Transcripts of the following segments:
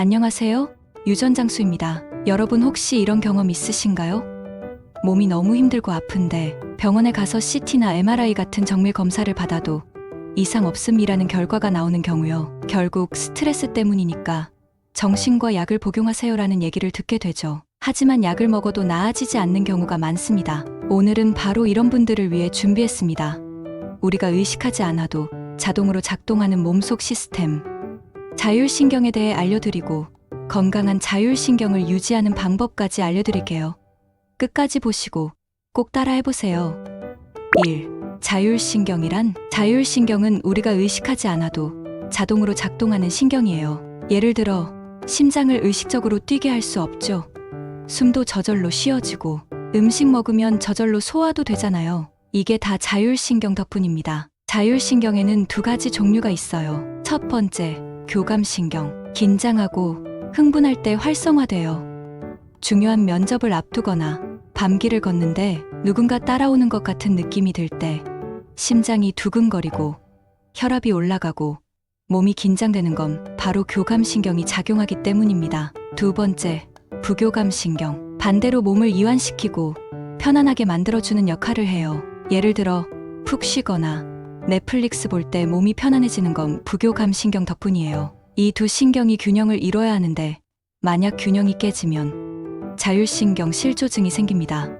안녕하세요. 유전장수입니다. 여러분 혹시 이런 경험 있으신가요? 몸이 너무 힘들고 아픈데 병원에 가서 CT나 MRI 같은 정밀 검사를 받아도 이상 없음이라는 결과가 나오는 경우요. 결국 스트레스 때문이니까 정신과 약을 복용하세요라는 얘기를 듣게 되죠. 하지만 약을 먹어도 나아지지 않는 경우가 많습니다. 오늘은 바로 이런 분들을 위해 준비했습니다. 우리가 의식하지 않아도 자동으로 작동하는 몸속 시스템, 자율신경에 대해 알려드리고 건강한 자율신경을 유지하는 방법까지 알려드릴게요. 끝까지 보시고 꼭 따라해보세요. 1. 자율신경이란? 자율신경은 우리가 의식하지 않아도 자동으로 작동하는 신경이에요. 예를 들어 심장을 의식적으로 뛰게 할 수 없죠. 숨도 저절로 쉬어지고 음식 먹으면 저절로 소화도 되잖아요. 이게 다 자율신경 덕분입니다. 자율신경에는 두 가지 종류가 있어요. 첫 번째, 교감신경. 긴장하고 흥분할 때 활성화돼요. 중요한 면접을 앞두거나 밤길을 걷는데 누군가 따라오는 것 같은 느낌이 들 때 심장이 두근거리고 혈압이 올라가고 몸이 긴장되는 건 바로 교감신경이 작용하기 때문입니다. 두 번째, 부교감신경. 반대로 몸을 이완시키고 편안하게 만들어주는 역할을 해요. 예를 들어 푹 쉬거나 넷플릭스 볼 때 몸이 편안해지는 건 부교감신경 덕분이에요. 이 두 신경이 균형을 이뤄야 하는데 만약 균형이 깨지면 자율신경 실조증이 생깁니다.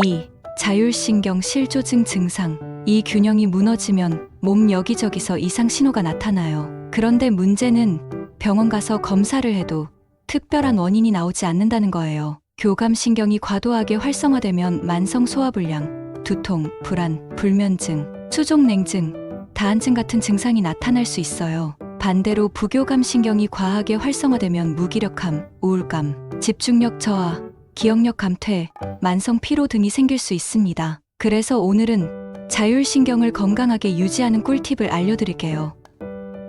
2. 자율신경 실조증 증상. 이 균형이 무너지면 몸 여기저기서 이상 신호가 나타나요. 그런데 문제는 병원 가서 검사를 해도 특별한 원인이 나오지 않는다는 거예요. 교감신경이 과도하게 활성화되면 만성 소화불량, 두통, 불안, 불면증, 수족냉증, 다한증 같은 증상이 나타날 수 있어요. 반대로 부교감신경이 과하게 활성화되면 무기력함, 우울감, 집중력 저하, 기억력 감퇴, 만성 피로 등이 생길 수 있습니다. 그래서 오늘은 자율신경을 건강하게 유지하는 꿀팁을 알려드릴게요.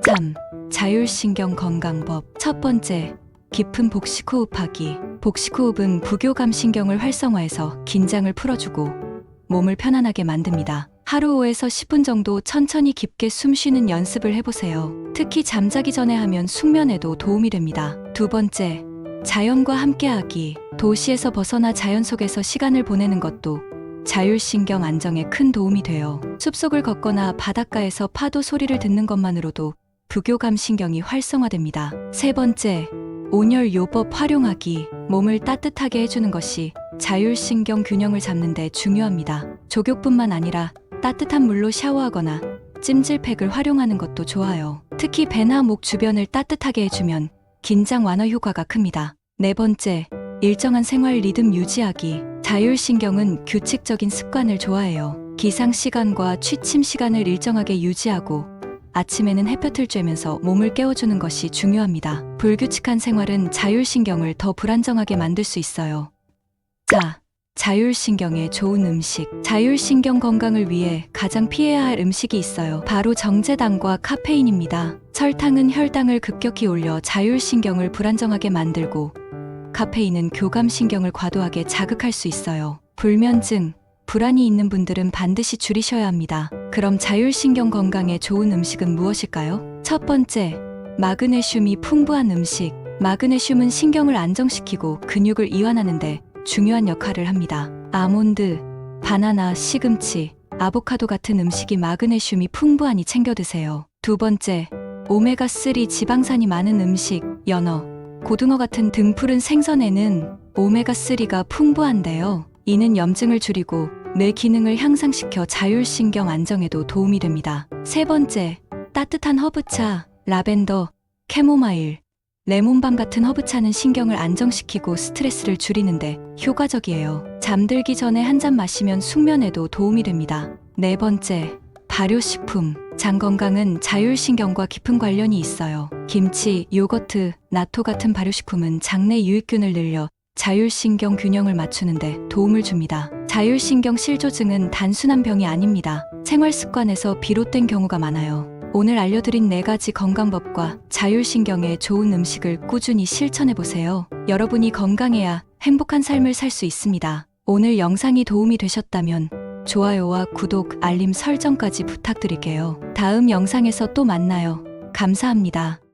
3. 자율신경 건강법. 첫 번째, 깊은 복식호흡하기. 복식호흡은 부교감신경을 활성화해서 긴장을 풀어주고 몸을 편안하게 만듭니다. 하루 5에서 10분 정도 천천히 깊게 숨 쉬는 연습을 해보세요. 특히 잠자기 전에 하면 숙면에도 도움이 됩니다. 두 번째, 자연과 함께하기. 도시에서 벗어나 자연 속에서 시간을 보내는 것도 자율신경 안정에 큰 도움이 돼요. 숲속을 걷거나 바닷가에서 파도 소리를 듣는 것만으로도 부교감신경이 활성화됩니다. 세 번째, 온열요법 활용하기. 몸을 따뜻하게 해주는 것이 자율신경 균형을 잡는 데 중요합니다. 족욕뿐만 아니라 따뜻한 물로 샤워하거나 찜질팩을 활용하는 것도 좋아요. 특히 배나 목 주변을 따뜻하게 해주면 긴장 완화 효과가 큽니다. 네 번째, 일정한 생활 리듬 유지하기. 자율신경은 규칙적인 습관을 좋아해요. 기상 시간과 취침 시간을 일정하게 유지하고 아침에는 햇볕을 쬐면서 몸을 깨워주는 것이 중요합니다. 불규칙한 생활은 자율신경을 더 불안정하게 만들 수 있어요. 4. 자율신경에 좋은 음식. 자율신경 건강을 위해 가장 피해야 할 음식이 있어요. 바로 정제당과 카페인입니다. 설탕은 혈당을 급격히 올려 자율신경을 불안정하게 만들고 카페인은 교감신경을 과도하게 자극할 수 있어요. 불면증, 불안이 있는 분들은 반드시 줄이셔야 합니다. 그럼 자율신경 건강에 좋은 음식은 무엇일까요? 첫 번째, 마그네슘이 풍부한 음식. 마그네슘은 신경을 안정시키고 근육을 이완하는데 중요한 역할을 합니다. 아몬드, 바나나, 시금치, 아보카도 같은 음식이 마그네슘이 풍부하니 챙겨 드세요. 두 번째, 오메가3 지방산이 많은 음식. 연어, 고등어 같은 등푸른 생선에는 오메가3가 풍부한데요. 이는 염증을 줄이고 뇌 기능을 향상시켜 자율신경 안정에도 도움이 됩니다. 세 번째, 따뜻한 허브차. 라벤더, 캐모마일, 레몬밤 같은 허브차는 신경을 안정시키고 스트레스를 줄이는데 효과적이에요. 잠들기 전에 한 잔 마시면 숙면에도 도움이 됩니다. 네 번째, 발효식품. 장 건강은 자율신경과 깊은 관련이 있어요. 김치, 요거트, 나토 같은 발효식품은 장내 유익균을 늘려 자율신경 균형을 맞추는데 도움을 줍니다. 자율신경 실조증은 단순한 병이 아닙니다. 생활 습관에서 비롯된 경우가 많아요. 오늘 알려드린 4가지 건강법과 자율신경에 좋은 음식을 꾸준히 실천해보세요. 여러분이 건강해야 행복한 삶을 살 수 있습니다. 오늘 영상이 도움이 되셨다면 좋아요와 구독, 알림 설정까지 부탁드릴게요. 다음 영상에서 또 만나요. 감사합니다.